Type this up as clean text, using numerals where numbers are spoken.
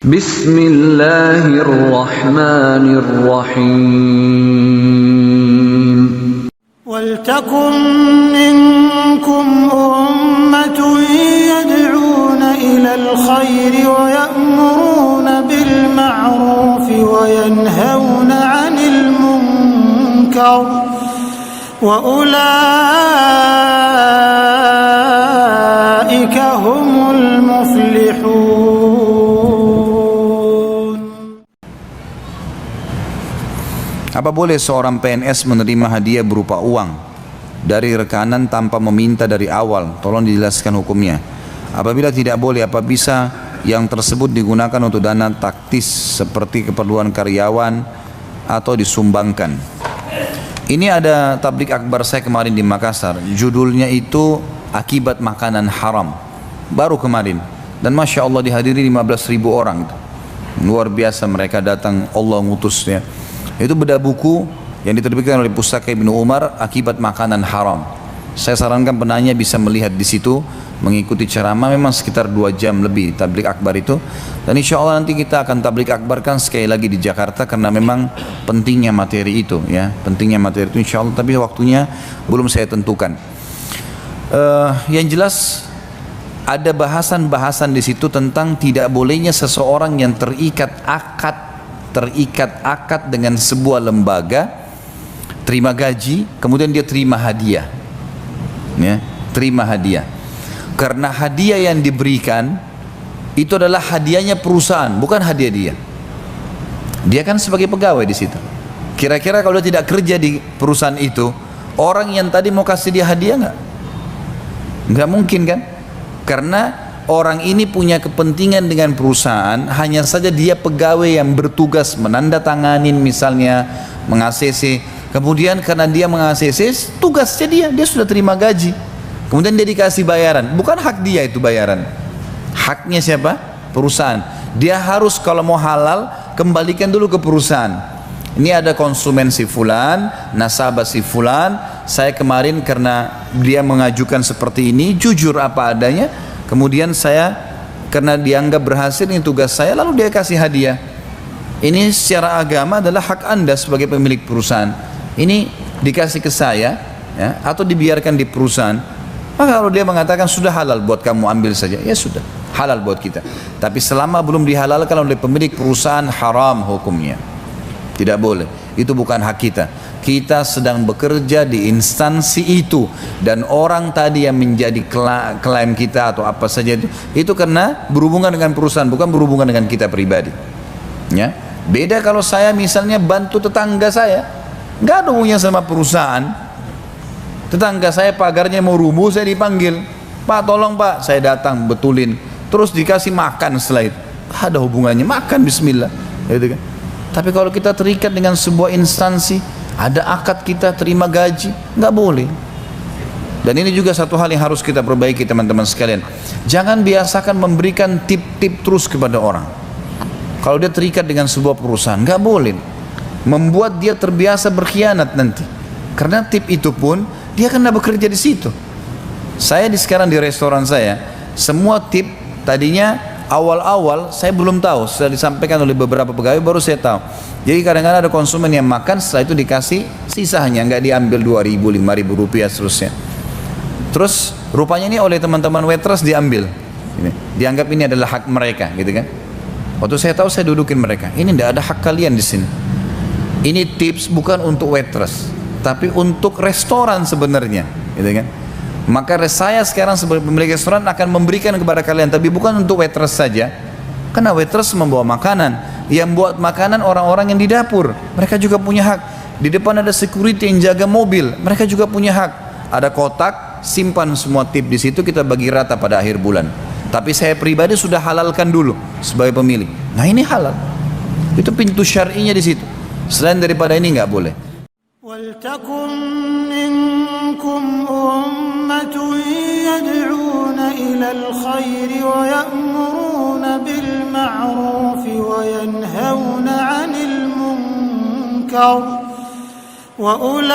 Bismillahirrahmanirrahim. وَلْتَكُنْ مِنْكُمْ أُمَّةٌ يَدْعُونَ إِلَى الْخَيْرِ وَيَأْمُرُونَ بِالْمَعْرُوفِ وَيَنْهَوْنَ عَنِ الْمُنْكَرِ وَأُولَئِكَ هُمُ الْمُفْلِحُونَ. Apa boleh seorang PNS menerima hadiah berupa uang dari rekanan tanpa meminta dari awal? Tolong dijelaskan hukumnya. Apabila tidak boleh, apa bisa yang tersebut digunakan untuk dana taktis seperti keperluan karyawan atau disumbangkan? Ini ada tablik akbar saya kemarin di Makassar. Judulnya itu Akibat Makanan Haram. Baru kemarin. Dan Masya Allah dihadiri 15.000 orang. Luar biasa mereka datang, Allah ngutusnya. Itu beda buku yang diterbitkan oleh Pustaka Ibnu Umar, Akibat Makanan Haram. Saya sarankan penanya bisa melihat di situ, mengikuti ceramah, memang sekitar 2 jam lebih tablik akbar itu. Dan insya Allah nanti kita akan tablik akbarkan sekali lagi di Jakarta, karena memang pentingnya materi itu, ya, pentingnya materi itu insya Allah. Tapi waktunya belum saya tentukan. Yang jelas ada bahasan-bahasan di situ tentang tidak bolehnya seseorang yang terikat akad dengan sebuah lembaga, terima gaji, kemudian dia terima hadiah, ya, terima hadiah. Karena hadiah yang diberikan itu adalah hadiahnya perusahaan, bukan hadiah dia. Dia kan sebagai pegawai di situ. Kira-kira kalau dia tidak kerja di perusahaan itu, orang yang tadi mau kasih dia hadiah nggak? Nggak mungkin kan? Karena orang ini punya kepentingan dengan perusahaan, hanya saja dia pegawai yang bertugas menandatanganin misalnya, meng-ACC. Kemudian karena dia meng-ACC, tugasnya dia sudah terima gaji. Kemudian dia dikasih bayaran, bukan hak dia itu bayaran. Haknya siapa? Perusahaan. Dia harus kalau mau halal, kembalikan dulu ke perusahaan. Ini ada konsumen si fulan, nasabah si fulan, saya kemarin karena dia mengajukan seperti ini, jujur apa adanya, kemudian saya karena dianggap berhasil ini tugas saya, lalu dia kasih hadiah. Ini secara agama adalah hak Anda sebagai pemilik perusahaan. Ini dikasih ke saya, ya, atau dibiarkan di perusahaan. Maka kalau dia mengatakan sudah halal buat kamu ambil saja, ya sudah halal buat kita. Tapi selama belum dihalalkan oleh pemilik perusahaan, haram hukumnya. Tidak boleh. Itu bukan hak kita. Kita sedang bekerja di instansi itu, dan orang tadi yang menjadi klaim kita atau apa saja itu karena berhubungan dengan perusahaan, bukan berhubungan dengan kita pribadi. Ya, beda kalau saya misalnya bantu tetangga saya, nggak ada hubungannya sama perusahaan. Tetangga saya pagarnya mau rubuh, saya dipanggil, Pak tolong Pak, saya datang betulin, terus dikasih makan setelah itu. Ada hubungannya, makan bismillah, gitu kan. Tapi kalau kita terikat dengan sebuah instansi, ada akad kita terima gaji, nggak boleh. Dan ini juga satu hal yang harus kita perbaiki teman-teman sekalian. Jangan biasakan memberikan tip-tip terus kepada orang. Kalau dia terikat dengan sebuah perusahaan, nggak boleh. Membuat dia terbiasa berkhianat nanti. Karena tip itu pun dia kena bekerja di situ. Saya sekarang di restoran saya, semua tip tadinya awal-awal saya belum tahu, sudah disampaikan oleh beberapa pegawai baru saya tahu. Jadi kadang-kadang ada konsumen yang makan, setelah itu dikasih sisanya, nggak diambil 2.000, 5.000 rupiah seterusnya. Terus rupanya ini oleh teman-teman waitress diambil, dianggap ini adalah hak mereka, gitu kan? Waktu saya tahu saya dudukin mereka, ini tidak ada hak kalian di sini. Ini tips bukan untuk waitress, tapi untuk restoran sebenarnya, gitu kan? Maka saya sekarang sebagai pemilik restoran akan memberikan kepada kalian, tapi bukan untuk waitress saja, karena waitress membawa makanan. Yang buat makanan orang-orang yang di dapur, mereka juga punya hak. Di depan ada security yang jaga mobil, mereka juga punya hak. Ada kotak, simpan semua tip di situ, kita bagi rata pada akhir bulan. Tapi saya pribadi sudah halalkan dulu sebagai pemilik. Nah ini halal, itu pintu syar'inya di situ. Selain daripada ini nggak boleh. وَلْتَكُنْ مِنْكُمْ أُمَّةٌ يَدْعُونَ إِلَى الْخَيْرِ وَيَأْمُرُونَ بِالْمَعْرُوفِ وَيَنْهَوْنَ عَنِ الْمُنْكَرِ وَأُولَئِكَ